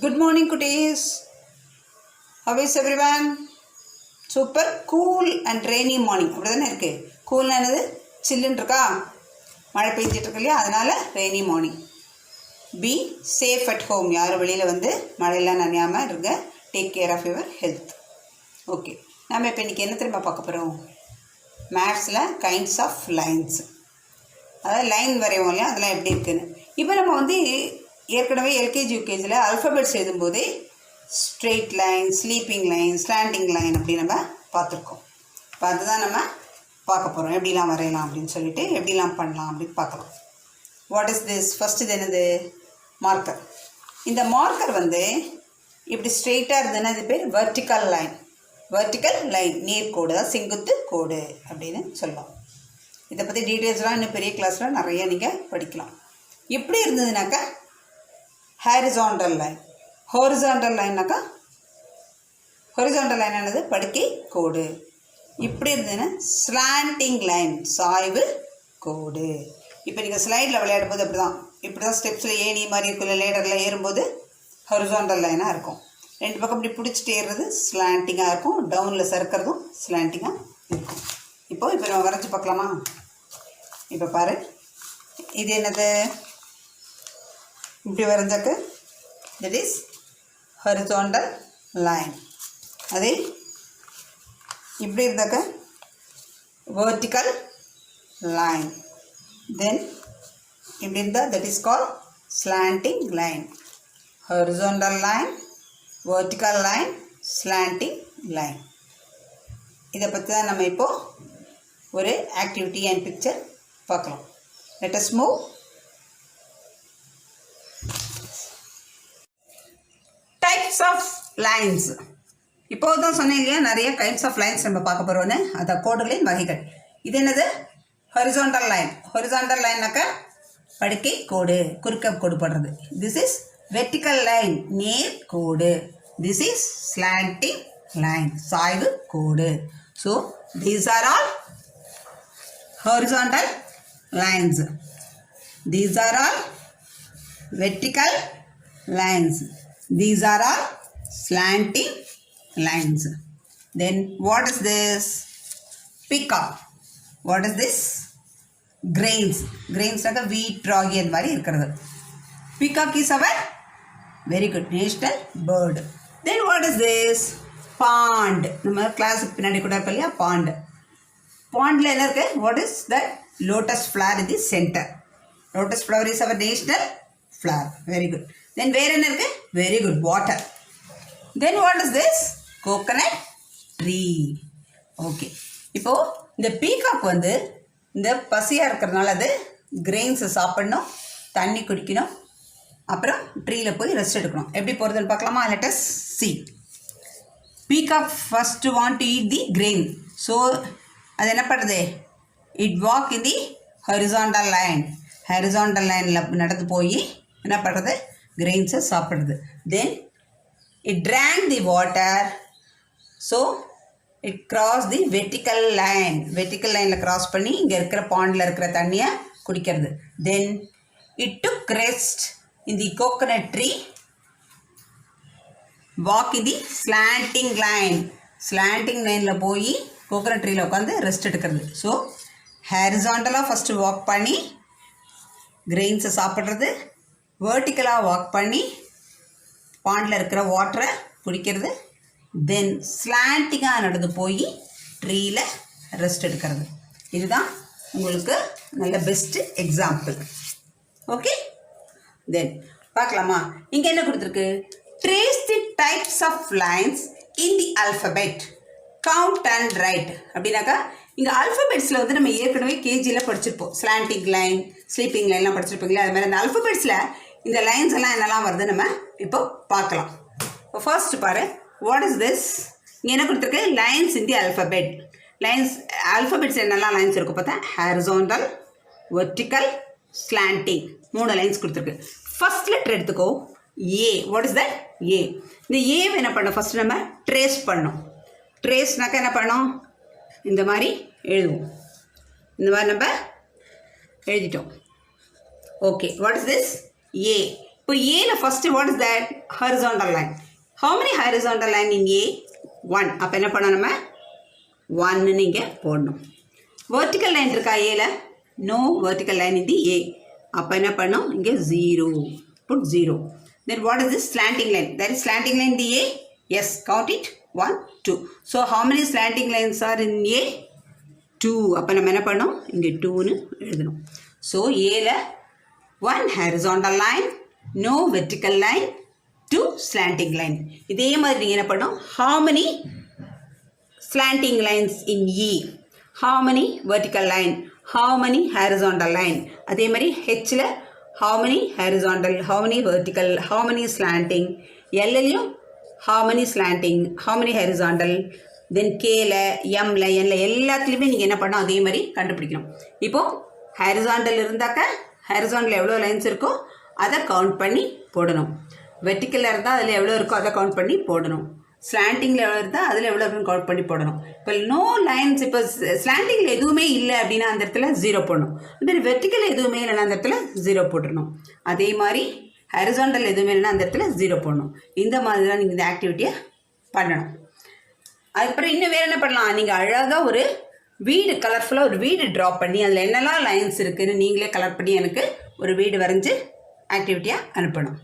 Good morning, cuties. How is everyone? Super cool and rainy morning. அப்படிதானே இருக்கு. கூல்னா என்னது? சில்லுன்னு இருக்கா? மழை பெஞ்சிட்டு இருக்கு இல்லையா? அதனால rainy morning. Be safe at home. யாரும் வெளியில் வந்து மழையெல்லாம் நனையாமல் இருங்க. Take care of your health. Okay, நம்ம இப்போ இன்றைக்கி என்ன திரும்ப பார்க்க போகிறோம்? மேத்ஸில் கைண்ட்ஸ் ஆஃப் லைன்ஸ், அதாவது லைன் வரைவோம் இல்லையா, அதெல்லாம் எப்படி இருக்குன்னு. இப்போ நம்ம வந்து ஏற்கனவே எல்கேஜி யூகேஜியில் அல்ஃபபெட்ஸ் எழுதும்போதே straight line, sleeping line, slanting line அப்படி நம்ம பார்த்துருக்கோம். இப்போ அதுதான் நம்ம பார்க்க போகிறோம். எப்படிலாம் வரையலாம் அப்படின்னு சொல்லிட்டு, எப்படிலாம் பண்ணலாம் அப்படின்னு பார்க்கலாம். What is this? ஃபஸ்ட்டு இது என்னது? மார்க்கர். இந்த மார்க்கர் வந்து இப்படி ஸ்ட்ரெயிட்டாக இருந்ததுன்னா இது பேர் வெர்டிக்கல் லைன். வெர்டிக்கல் லைன் நேர்கோடு, தான் செங்குத்து கோடு அப்படின்னு சொல்லலாம். இதை பற்றி டீட்டெயில்ஸ்லாம் இன்னும் பெரிய கிளாஸில் நிறைய நீங்கள் படிக்கலாம். எப்படி இருந்ததுனாக்கா ஹாரிசாண்டல் லைன். ஹாரிசாண்டல் லைன்னாக்கா, ஹாரிசாண்டல் லைன் என்னது? படுக்கை கோடு. இப்படி இருந்ததுன்னா ஸ்லாண்டிங் லைன், சாய்வு கோடு. இப்போ நீங்கள் ஸ்லைடில் விளையாடும் போது இப்படி தான் ஸ்டெப்ஸில் ஏணி மாதிரி இருக்குல்ல, லேடரில் ஏறும்போது ஹாரிசாண்டல் லைனாக இருக்கும். ரெண்டு பக்கம் இப்படி பிடிச்சிட்டு ஏறுறது ஸ்லாண்டிங்காக இருக்கும், டவுனில் சறுக்கிறதும் ஸ்லாண்டிங்காக இருக்கும். இப்போ நம்ம வரைஞ்சி பார்க்கலாமா? இப்போ பாரு, இது என்னது? இப்படி வரைஞ்சாக்க தட் இஸ் ஹாரிசாண்டல் லைன். அதே இப்படி இருந்தாக்க வெர்டிக்கல் லைன். தென் இப்படி இருந்தால் that is call slanting line. Horizontal line, vertical line, slanting line. இதை பற்றி தான் நம்ம இப்போது ஒரு ஆக்டிவிட்டி அண்ட் பிக்சர் பார்க்கலாம். Let us move. Types of lines. இப்போது தான் சொன்னேன் இல்லையா, நிறைய கைண்ட்ஸ் ஆஃப் லைன்ஸ் நம்ம பார்க்க போகிறோன்னு. அதான் கோடுகளின் வகைகள். இது என்னது? Horizontal line. ஹாரிசாண்டல் லைன்னாக்கா படுக்கை கோடு, குறுக்க கோடு போடுறது. திஸ் இஸ் வெர்டிக்கல் லைன், நேர் கோடு. திஸ் இஸ் ஸ்லாண்டிங் லைன், சாய்வு கோடு. So these are all horizontal lines. These are all vertical lines. These are all slanting lines. Then what is this? Peacock. What is this? Grains. Grains like a wheat, ragi and vari irukkiradhu. Peacock is our very good national bird. Then what is this? Pond. நம்ம கிளாஸுக்கு பின்னாடி கூட இருப்போம் இல்லையா, pond. பாண்டில் என்ன இருக்குது? What is the lotus flower in the centre. Lotus flower is our national flower. Very good. Then வேறு என்ன இருக்குது? Very good, water. Then what is this? Coconut tree. Okay, இப்போது இந்த பீகாக் வந்து இந்த பசியாக இருக்கிறதுனால அது கிரெயின்ஸை சாப்பிடணும், தண்ணி குடிக்கணும், அப்புறம் ட்ரீயில் போய் ரெஸ்ட் எடுக்கணும். எப்படி போகிறதுன்னு பார்க்கலாமா? Let us see. Peacock first want to eat the grain. So அது என்ன பண்ணுறது? It walk in the horizontal line. Horizontal லைனில் நடந்து போய் என்ன பண்ணுறது? கிரெயின்ஸை சாப்பிட்றது. Then it drank the water. So it cross the vertical line. Vertical லைனில் கிராஸ் பண்ணி இங்கே இருக்கிற பாண்டில் இருக்கிற தண்ணியை குடிக்கிறது. Then it took rest in the coconut tree. Walk in the slanting line. Slanting லைனில் போய் கோகனட் ட்ரீயில் உட்காந்து ரெஸ்ட் எடுக்கிறது. ஸோ ஹாரிசாண்டலாக ஃபஸ்ட்டு வாக் பண்ணி கிரெயின்ஸை சாப்பிட்றது, வேர்ட்டிக்கலாக வாக் பண்ணி பாண்டில் இருக்கிற வாட்டரை குடிக்கிறது, தென் ஸ்லாண்டிங்காக நடந்து போய் ட்ரீயில் ரெஸ்ட் எடுக்கிறது. இதுதான் உங்களுக்கு நல்ல பெஸ்ட்டு எக்ஸாம்பிள். ஓகே, தென் பார்க்கலாமா? இங்கே என்ன கொடுத்துருக்கு? Trace the types of lines in the alphabet, count and write. அப்படின்னாக்கா இங்கே அல்ஃபபெட்ஸில் வந்து நம்ம ஏற்கனவே கேஜியில் படிச்சிருப்போம். ஸ்லாண்டிங் லைன், ஸ்லீப்பிங் லைன்லாம் படிச்சிருப்பீங்களா? அது மாதிரி அந்த அல்ஃபபெட்ஸில் இந்த லைன்ஸ் எல்லாம் என்னெல்லாம் வருது நம்ம இப்போ பார்க்கலாம். இப்போ ஃபர்ஸ்ட் பாரு, வாட் இஸ் திஸ்? இங்கே என்ன கொடுத்துருக்கு? Lines in the alphabet. Lines alphabets என்னெல்லாம் லைன்ஸ் இருக்கும் பார்த்தா? ஹாரிசாண்டல், வெர்டிக்கல், ஸ்லாண்டிங், 3 லைன்ஸ் கொடுத்துருக்கு. ஃபர்ஸ்ட் லெட்டர் எடுத்துக்கோ, A. What is that? A. இந்த ஏவை என்ன பண்ணோம்? ஃபஸ்ட்டு நம்ம ட்ரேஸ் பண்ணோம். ட்ரேஸ்னாக்கா என்ன பண்ணோம்? இந்த மாதிரி எழுதுவோம். இந்த மாதிரி நம்ம எழுதிட்டோம். Okay, what is this? A. இப்போ ஏல first what is that horizontal line. How many horizontal line in A? 1. அப்போ என்ன பண்ணோம் நம்ம 1 நீங்கள் போடணும். வெர்டிக்கல் லைன் இருக்கா ஏல? நோ வெர்டிக்கல் லைன் இன் தி ஏ. அப்போ என்ன பண்ணோம் இங்கே 0. Put 0. Then what is this slanting line? That is slanting line in the A? Yes, count it. 1, 2. So how many slanting lines are in A? 2. அப்போ நம்ம என்ன பண்ணோம் இங்கே 2ன்னு எழுதணும். ஸோ ஏல 1 horizontal line, no vertical line, 2 slanting line. இதே மாதிரி நீங்கள் என்ன பண்ணோம், how many slanting lines in E? How many vertical line? How many horizontal line? அதே மாதிரி Hல how many horizontal, how many vertical, how many slanting, Lலையும் how many slanting, how many horizontal, then Kல Mல Nல எல்லாத்துலேயுமே நீங்கள் என்ன பண்ணோம் அதே மாதிரி கண்டுபிடிக்கணும். இப்போது ஹாரிசாண்டல் இருந்தாக்க ஹாரிசாண்டல் எவ்வளோ லைன்ஸ் இருக்கோ அதை கவுண்ட் பண்ணி போடணும். வெர்டிக்கலில் இருந்தால் அதில் எவ்வளோ இருக்கோ அதை கவுண்ட் பண்ணி போடணும். ஸ்லாண்டிங்கில் எவ்வளோ இருந்தால் அதில் எவ்வளோ இருக்குன்னு கவுண்ட் பண்ணி போடணும். இப்போ நோ லைன்ஸ், இப்போ ஸ்லாண்டிங்கில் எதுவுமே இல்லை அப்படின்னா அந்த இடத்துல 0 போடணும். அதே வெர்டிக்கல் எதுவுமே இல்லைன்னா அந்த இடத்துல 0 போட்டுடணும். அதே மாதிரி ஹாரிசாண்டல் எதுவுமே இல்லைன்னா அந்த இடத்துல 0 போடணும். இந்த மாதிரி தான் நீங்கள் இந்த ஆக்டிவிட்டியை பண்ணணும். அதுக்கப்புறம் இன்னும் வேறு என்ன பண்ணலாம், நீங்கள் அழகாக ஒரு வீடு கலர்ஃபுல்லாக ஒரு வீடு ட்ரா பண்ணி அதில் என்னெல்லாம் லைன்ஸ் இருக்குதுன்னு நீங்களே கலர் பண்ணி எனக்கு ஒரு வீடு வரைஞ்சி ஆக்டிவிட்டியாக அனுப்பணும்.